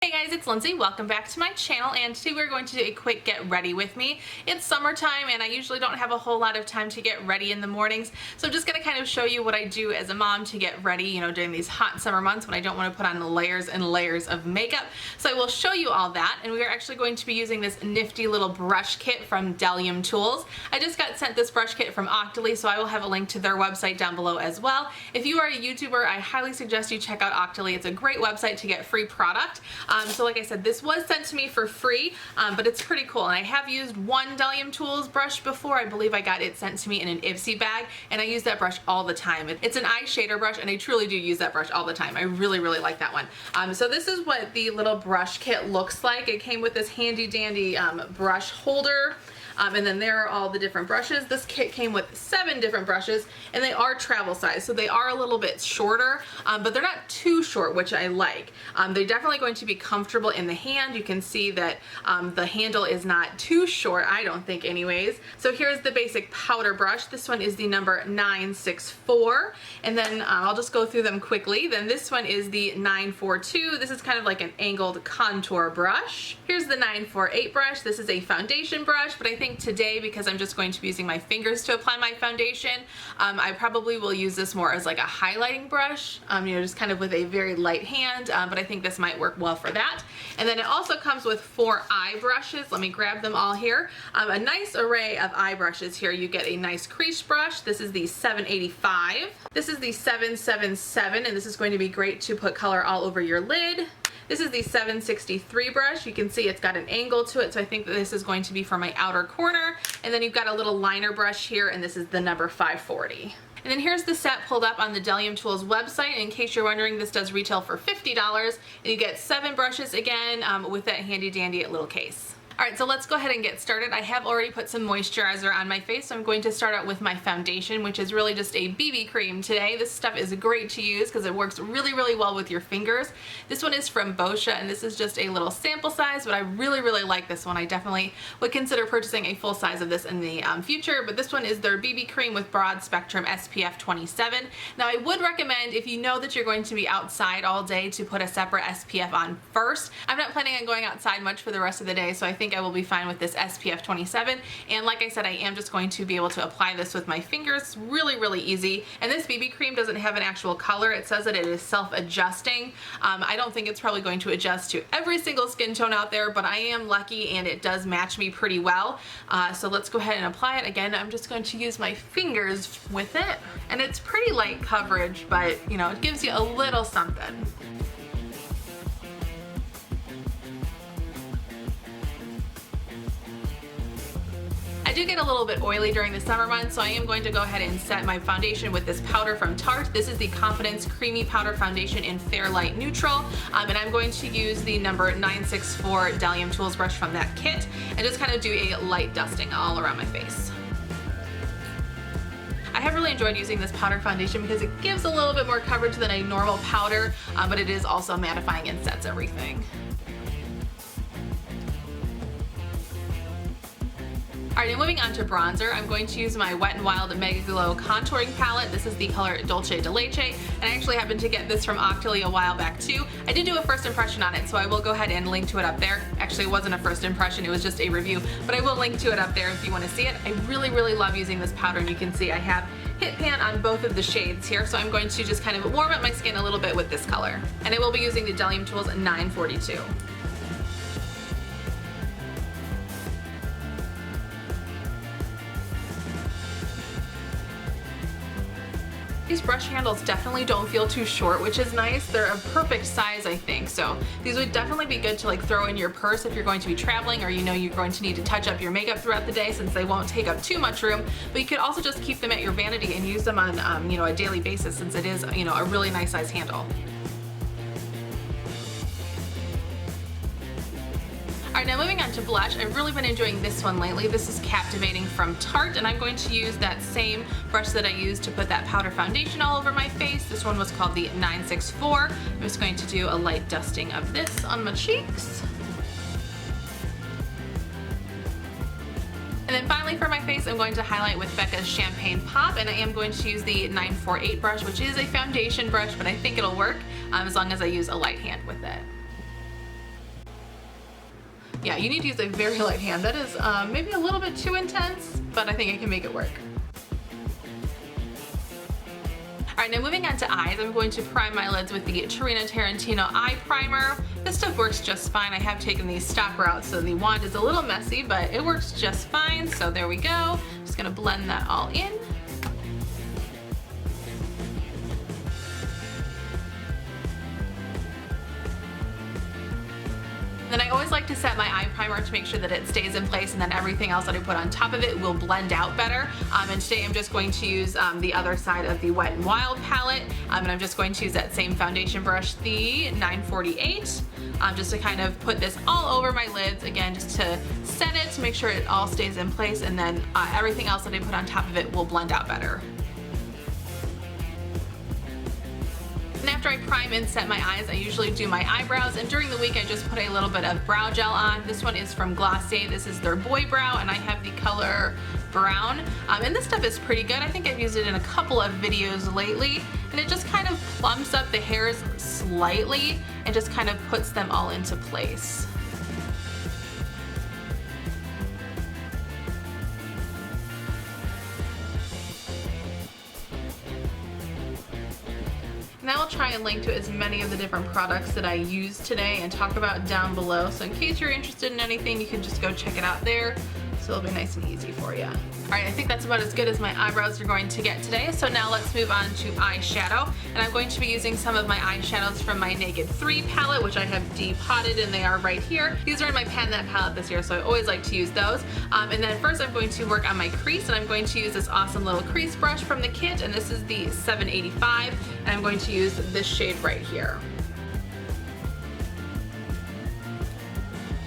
Hey guys, it's Lindsay. Welcome back to my channel, and today we're going to do a quick get ready with me. It's summertime and I usually don't have a whole lot of time to get ready in the mornings, so I'm just going to kind of show you what I do as a mom to get ready, you know, during these hot summer months when I don't want to put on layers and layers of makeup. So I will show you all that, and we are actually going to be using this nifty little brush kit from Bdellium Tools. I just got sent this brush kit from Octoly, so I will have a link to their website down below as well. If you are a YouTuber, I highly suggest you check out Octoly. It's a great website to get free product. So like I said, this was sent to me for free, but it's pretty cool. And I have used one Bdellium Tools brush before. I believe I got it sent to me in an Ipsy bag, and I use that brush all the time. It's an eye shader brush, and I truly do use that brush all the time. I really like that one. So this is what the little brush kit looks like. It came with this handy dandy brush holder. And then there are all the different brushes. This kit came with 7 different brushes, and they are travel size, so they are a little bit shorter, but they're not too short, which I like. They're definitely going to be comfortable in the hand. You can see that the handle is not too short, I don't think anyways. So here's the basic powder brush. This one is the number 964, and then I'll just go through them quickly. Then this one is the 942. This is kind of like an angled contour brush. Here's the 948 brush. This is a foundation brush, but I think today, because I'm just going to be using my fingers to apply my foundation, I probably will use this more as like a highlighting brush, you know, just kind of with a very light hand, but I think this might work well for that. And then it also comes with 4 eye brushes. Let me grab them all here. A nice array of eye brushes here. You get a nice crease brush. This is the 785. This is the 777, and this is going to be great to put color all over your lid. This is the 763 brush. You can see it's got an angle to it, so I think that this is going to be for my outer corner. And then you've got a little liner brush here, and this is the number 540. And then here's the set pulled up on the Bdellium Tools website. In case you're wondering, this does retail for $50, and you get 7 brushes again with that handy dandy little case. Alright, so let's go ahead and get started. I have already put some moisturizer on my face, so I'm going to start out with my foundation, which is really just a BB cream today. This stuff is great to use because it works really well with your fingers. This one is from Boscia, and this is just a little sample size, but I really like this one. I definitely would consider purchasing a full size of this in the future, but this one is their BB cream with broad spectrum SPF 27. Now I would recommend, if you know that you're going to be outside all day, to put a separate SPF on first. I'm not planning on going outside much for the rest of the day, so I think I will be fine with this SPF 27, and like I said, I am just going to be able to apply this with my fingers. Really easy. And this BB cream doesn't have an actual color. It says that it is self-adjusting. I don't think it's probably going to adjust to every single skin tone out there, but I am lucky and it does match me pretty well. So let's go ahead and apply it. Again, I'm just going to use my fingers with it, and it's pretty light coverage, but you know, it gives you a little something. I do get a little bit oily during the summer months, so I am going to go ahead and set my foundation with this powder from Tarte. This is the Confidence Creamy Powder Foundation in Fair Light Neutral, and I'm going to use the number 964 Bdellium Tools brush from that kit and just kind of do a light dusting all around my face. I have really enjoyed using this powder foundation because it gives a little bit more coverage than a normal powder, but it is also mattifying and sets everything. Alright, and moving on to bronzer, I'm going to use my Wet n Wild Mega Glow Contouring Palette. This is the color Dolce de Leche, and I actually happened to get this from Octoly a while back too. I did do a first impression on it, so I will go ahead and link to it up there. Actually, it wasn't a first impression, it was just a review, but I will link to it up there if you want to see it. I really love using this powder, and you can see I have hit pan on both of the shades here, so I'm going to just kind of warm up my skin a little bit with this color. And I will be using the Bdellium Tools 942. These brush handles definitely don't feel too short, which is nice. They're a perfect size, I think. So these would definitely be good to like throw in your purse if you're going to be traveling, or you know you're going to need to touch up your makeup throughout the day, since they won't take up too much room. But you could also just keep them at your vanity and use them on you know, a daily basis, since it is, you know, a really nice size handle. Alright, now moving on to blush, I've really been enjoying this one lately. This is Captivating from Tarte, and I'm going to use that same brush that I used to put that powder foundation all over my face. This one was called the 964. I'm just going to do a light dusting of this on my cheeks. And then finally for my face, I'm going to highlight with Becca's Champagne Pop, and I am going to use the 948 brush, which is a foundation brush, but I think it'll work as long as I use a light hand with it. Alright, and moving on to blush, I've really been enjoying this one lately. This is Captivating from Tarte, and I'm going to use that same brush that I used to put that powder foundation all over my face. This one was called the 964. I'm just going to do a light dusting of this on my cheeks. And then finally for my face, I'm going to highlight with Becca's Champagne Pop, and I am going to use the 948 brush, which is a foundation brush, but I think it'll work as long as I use a light hand with it. Yeah, you need to use a very light hand. That is maybe a little bit too intense, but I think I can make it work. Alright, now moving on to eyes, I'm going to prime my lids with the Tarina Tarantino Eye Primer. This stuff works just fine. I have taken the stopper out, so the wand is a little messy, but it works just fine. So there we go. Just gonna blend that all in. Then I always like to set my eye primer to make sure that it stays in place, and then everything else that I put on top of it will blend out better. And today I'm just going to use the other side of the Wet n Wild palette, and I'm just going to use that same foundation brush, the 948, just to kind of put this all over my lids, again just to set it, to make sure it all stays in place, and then everything else that I put on top of it will blend out better. And after I prime and set my eyes, I usually do my eyebrows, and during the week I just put a little bit of brow gel on. This one is from Glossier. This is their Boy Brow, and I have the color Brown. And this stuff is pretty good. I think I've used it in a couple of videos lately, and it just kind of plumps up the hairs slightly and just kind of puts them all into place. And I will try and link to as many of the different products that I used today and talk about down below. So in case you're interested in anything, you can just go check it out there. So it'll be nice and easy for you. Alright, I think that's about as good as my eyebrows are going to get today. So now let's move on to eyeshadow. And I'm going to be using some of my eyeshadows from my Naked 3 palette, which I have depotted, and they are right here. These are in my Pan That palette this year, so I always like to use those. And then first I'm going to work on my crease, and I'm going to use this awesome little crease brush from the kit, and this is the 785, and I'm going to use this shade right here.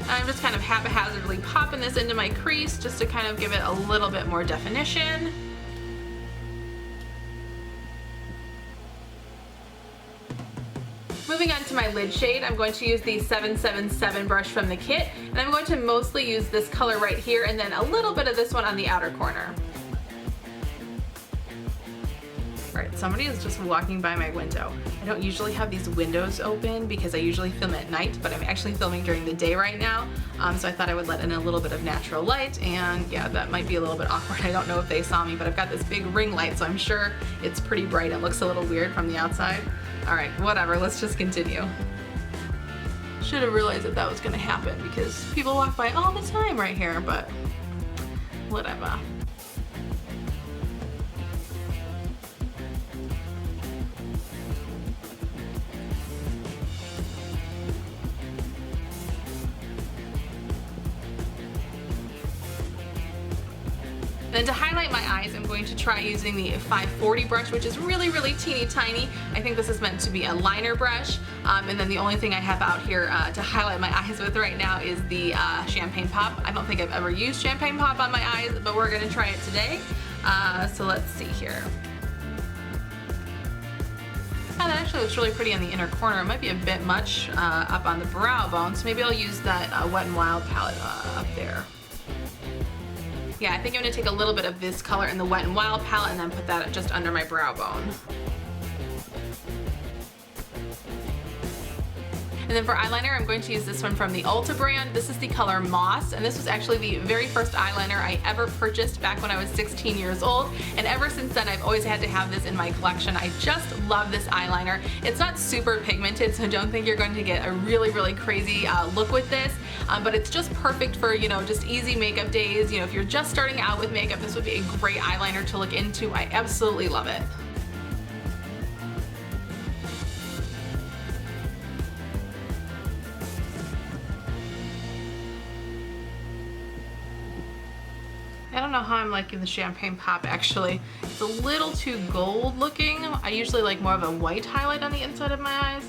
I'm just kind of haphazardly popping this into my crease just to kind of give it a little bit more definition. Moving on to my lid shade, I'm going to use the 777 brush from the kit, and I'm going to mostly use this color right here and then a little bit of this one on the outer corner. Alright, somebody is just walking by my window. I don't usually have these windows open because I usually film at night, but I'm actually filming during the day right now, so I thought I would let in a little bit of natural light, and yeah, that might be a little bit awkward. I don't know if they saw me, but I've got this big ring light, so I'm sure it's pretty bright. It looks a little weird from the outside. Alright, whatever, let's just continue. Should have realized that that was going to happen because people walk by all the time right here, but whatever. Then to highlight my eyes, I'm going to try using the 540 brush, which is really, really teeny tiny. I think this is meant to be a liner brush. And then the only thing I have out here to highlight my eyes with right now is the Champagne Pop. I don't think I've ever used Champagne Pop on my eyes, but we're gonna try it today. So let's see here. Oh, that actually looks really pretty on the inner corner. It might be a bit much up on the brow bone, so maybe I'll use that Wet n Wild palette up there. Yeah, I think I'm going to take a little bit of this color in the Wet n Wild palette and then put that just under my brow bone. And then for eyeliner, I'm going to use this one from the Ulta brand. This is the color Moss, and this was actually the very first eyeliner I ever purchased back when I was 16 years old. And ever since then, I've always had to have this in my collection. I just love this eyeliner. It's not super pigmented, so don't think you're going to get a really, really crazy look with this. But it's just perfect for, you know, just easy makeup days. You know, if you're just starting out with makeup, this would be a great eyeliner to look into. I absolutely love it. I don't know how I'm liking the Champagne Pop actually. It's a little too gold looking. I usually like more of a white highlight on the inside of my eyes.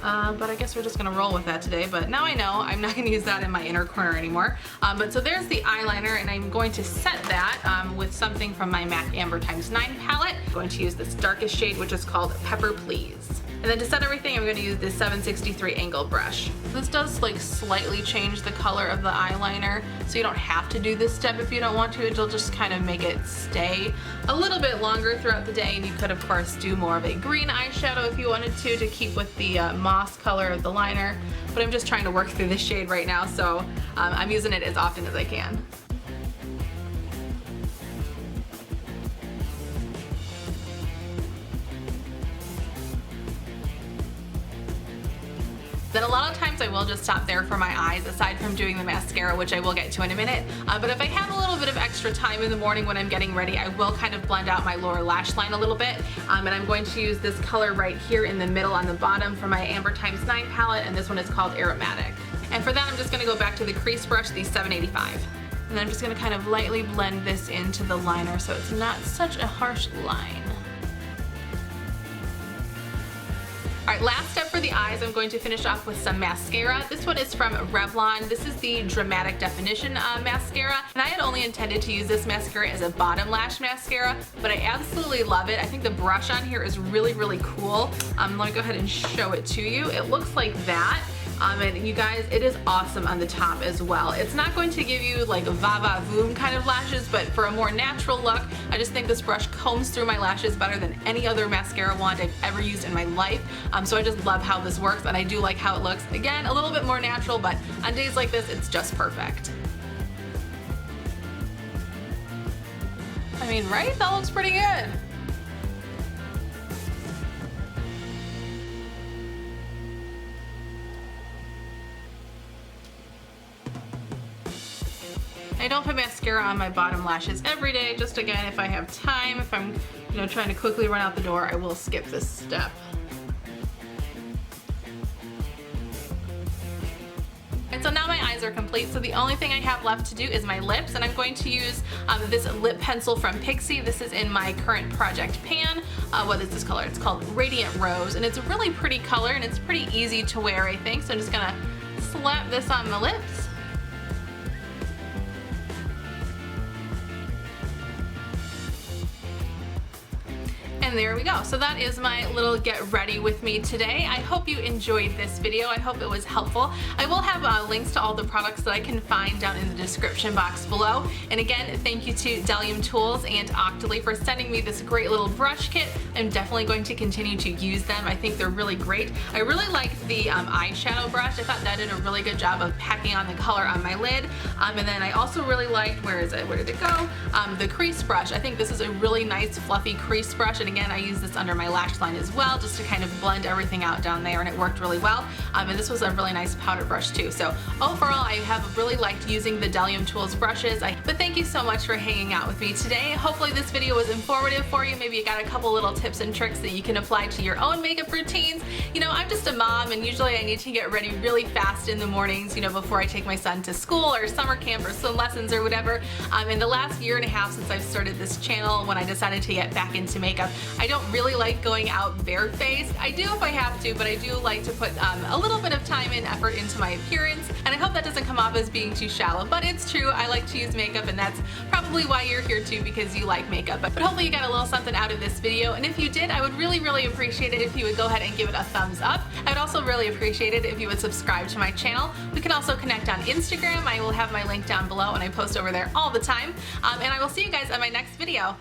But I guess we're just gonna roll with that today. But now I know I'm not gonna use that in my inner corner anymore. But so there's the eyeliner, and I'm going to set that with something from my MAC Amber x 9 palette. I'm going to use this darkest shade, which is called Pepper Please. And then to set everything, I'm going to use this 763 angle brush. This does like slightly change the color of the eyeliner, so you don't have to do this step if you don't want to. It'll just kind of make it stay a little bit longer throughout the day, and you could of course do more of a green eyeshadow if you wanted to keep with the moss color of the liner, but I'm just trying to work through this shade right now, so I'm using it as often as I can. Then a lot of times I will just stop there for my eyes, aside from doing the mascara, which I will get to in a minute. But if I have a little bit of extra time in the morning when I'm getting ready, I will kind of blend out my lower lash line a little bit. And I'm going to use this color right here in the middle on the bottom for my Amber x9 palette, and this one is called Aromatic. And for that, I'm just going to go back to the crease brush, the 785. And then I'm just going to kind of lightly blend this into the liner so it's not such a harsh line. Alright, last step for the eyes, I'm going to finish off with some mascara. This one is from Revlon. This is the Dramatic Definition mascara. And I had only intended to use this mascara as a bottom lash mascara, but I absolutely love it. I think the brush on here is really, really cool. Let me go ahead and show it to you. It looks like that. And you guys, it is awesome on the top as well. It's not going to give you like a va-va-voom kind of lashes, but for a more natural look, I just think this brush combs through my lashes better than any other mascara wand I've ever used in my life. So I just love how this works, and I do like how it looks. Again, a little bit more natural, but on days like this, it's just perfect. I mean, right? That looks pretty good. I don't put mascara on my bottom lashes every day, just again, if I have time, if I'm trying to quickly run out the door, I will skip this step. And so now my eyes are complete, so the only thing I have left to do is my lips, and I'm going to use this lip pencil from Pixi. This is in my current project pan. What is this color? It's called Radiant Rose, and it's a really pretty color, and it's pretty easy to wear, I think, so I'm just gonna slap this on the lips. And there we go. So that is my little get ready with me today. I hope you enjoyed this video. I hope it was helpful. I will have links to all the products that I can find down in the description box below. And again, thank you to Bdellium Tools and Octoly for sending me this great little brush kit. I'm definitely going to continue to use them. I think they're really great. I really liked the eyeshadow brush. I thought that did a really good job of packing on the color on my lid. And then I also really liked, where is it? Where did it go? The crease brush. I think this is a really nice fluffy crease brush, and again, I use this under my lash line as well, just to kind of blend everything out down there, and it worked really well. And this was a really nice powder brush too. So overall, I have really liked using the Bdellium Tools brushes. But thank you so much for hanging out with me today. Hopefully this video was informative for you. Maybe you got a couple little tips and tricks that you can apply to your own makeup routines. I'm just a mom, and usually I need to get ready really fast in the mornings, before I take my son to school or summer camp or swim lessons or whatever. In the last year and a half since I've started this channel, when I decided to get back into makeup, I don't really like going out barefaced. I do if I have to, but I do like to put a little bit of time and effort into my appearance, and I hope that doesn't come off as being too shallow, but it's true. I like to use makeup, and that's probably why you're here too, because you like makeup. But hopefully you got a little something out of this video, and if you did, I would really, really appreciate it if you would go ahead and give it a thumbs up. I would also really appreciate it if you would subscribe to my channel. We can also connect on Instagram. I will have my link down below, and I post over there all the time. And I will see you guys on my next video.